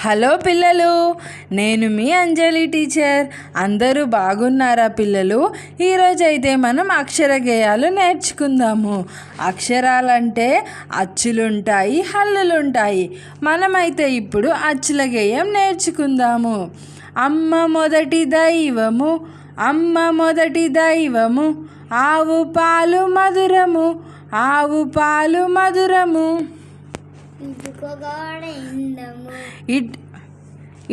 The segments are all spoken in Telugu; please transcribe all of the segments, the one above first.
హలో పిల్లలు, నేను మీ అంజలి టీచర్. అందరూ బాగున్నారా పిల్లలు? ఈరోజైతే మనం అక్షర గేయాలు నేర్చుకుందాము. అక్షరాలంటే అచ్చులుంటాయి, హల్లులుంటాయి. మనమైతే ఇప్పుడు అచ్చుల గేయం నేర్చుకుందాము. అమ్మ మొదటి దైవము, అమ్మ మొదటి దైవము, ఆవు పాలు మధురము, ఆవు పాలు మధురము.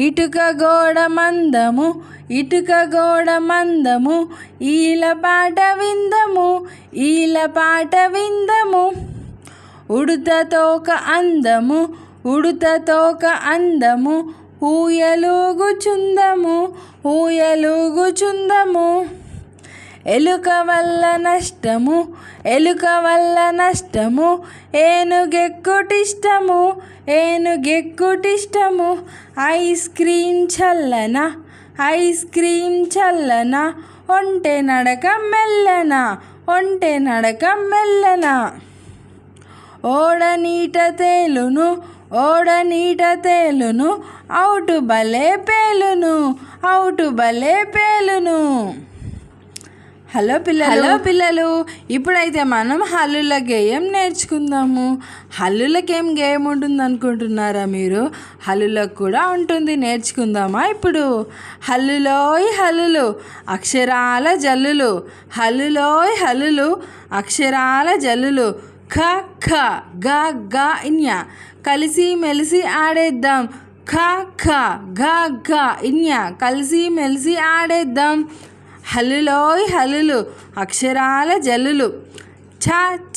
ఇటుక గోడ మందము, ఇటుక గోడ మందము, ఈల పాట విందము, ఈల పాట విందము. ఉడుత తోక అందము, ఉడుత తోక అందము, ఊయలూగుచుందము, ఊయలూగుచుందము. ఎలుక వల్ల నష్టము, ఎలుక వల్ల నష్టము, ఏనుగెక్కుటిష్టము, ఏనుగెక్కుటిష్టము. ఐస్ క్రీమ్ చల్లన, ఐస్ క్రీమ్ చల్లన, ఒంటె నడక మెల్లన, ఒంటె నడక మెల్లన. ఓడ నీట తేలును, ఓడ నీట తేలును, అవుటు బలే పేలును, అవుటు బలే పేలును. హలో పిల్లలు, ఇప్పుడైతే మనం హల్లుల గేయం నేర్చుకుందాము. హల్లులకేం గేయం ఉంటుంది అనుకుంటున్నారా మీరు? హల్లులకు కూడా ఉంటుంది, నేర్చుకుందామా ఇప్పుడు? హల్లులోయ్ హల్లులు, అక్షరాల జల్లులు, హల్లులోయ్ హల్లులు, అక్షరాల జల్లులు. ఖ ఖ గ గ ఇన్య, కలిసి మెలిసి ఆడేద్దాం. ఖ ఖ గ గ ఇన్య, కలిసి మెలిసి ఆడేద్దాం. హల్లులోయ్ హల్లులు, అక్షరాల జల్లులు. ఛ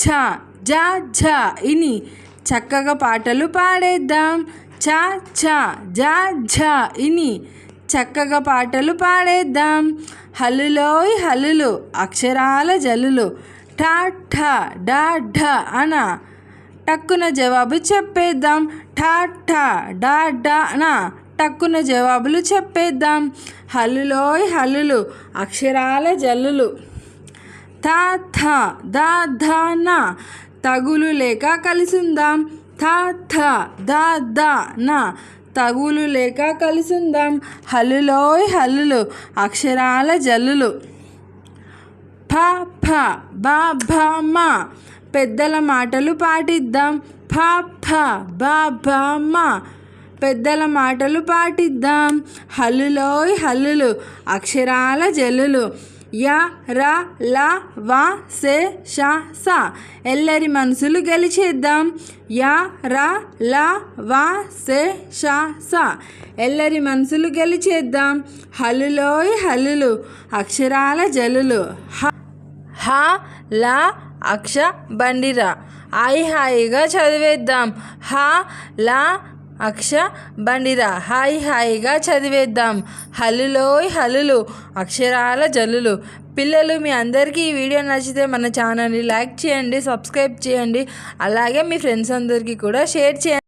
ఛ జ ఝ ఇని, చక్కగా పాటలు పాడేద్దాం. ఛ ఛ జ ఝ ఇని, చక్కగా పాటలు పాడేద్దాం. హల్లులోయ్ హల్లులు, అక్షరాల జల్లులు. ఠ ఠ డ ఢ అన, టక్కున జవాబు చెప్పేద్దాం. ఠ ఠ డ ఢ అన, టక్కున జవాబులు చెప్పేద్దాం. హల్లులోయ్ హల్లులు, అక్షరాల జల్లులు. థ థ ద ధ న, తగులు లేక కలిసుందాం. థ థ ద ద న, తగులు లేక కలిసుందాం. హల్లులోయ్ హల్లులు, అక్షరాల జల్లులు. ఫ ఫ బ భ మ, పెద్దల మాటలు పాటిద్దాం. ఫ ఫ బ భ మ, పెద్దల మాటలు పాటిద్దాం. హల్లులోయ్ హల్లులు, అక్షరాల జల్లులు. య ర ల వ సే ష స, ఎల్లరి మనసులు గెలిచేద్దాం. య ర ల వ సే ష స, ఎల్లరి మనసులు గెలిచేద్దాం. హల్లులోయ్ హల్లులు, అక్షరాల జల్లులు. హ ల అక్ష బండిరా, హాయి హాయిగా చదివేద్దాం. హ ల అక్ష బండిరా, హాయి హాయిగా చదివేద్దాం. హల్లులోయ్ హల్లులు, అక్షరాల జల్లులు. పిల్లలు, మీ అందరికీ ఈ వీడియో నచ్చితే మన ఛానల్ని లైక్ చేయండి, సబ్స్క్రైబ్ చేయండి, అలాగే మీ ఫ్రెండ్స్ అందరికీ కూడా షేర్ చేయండి.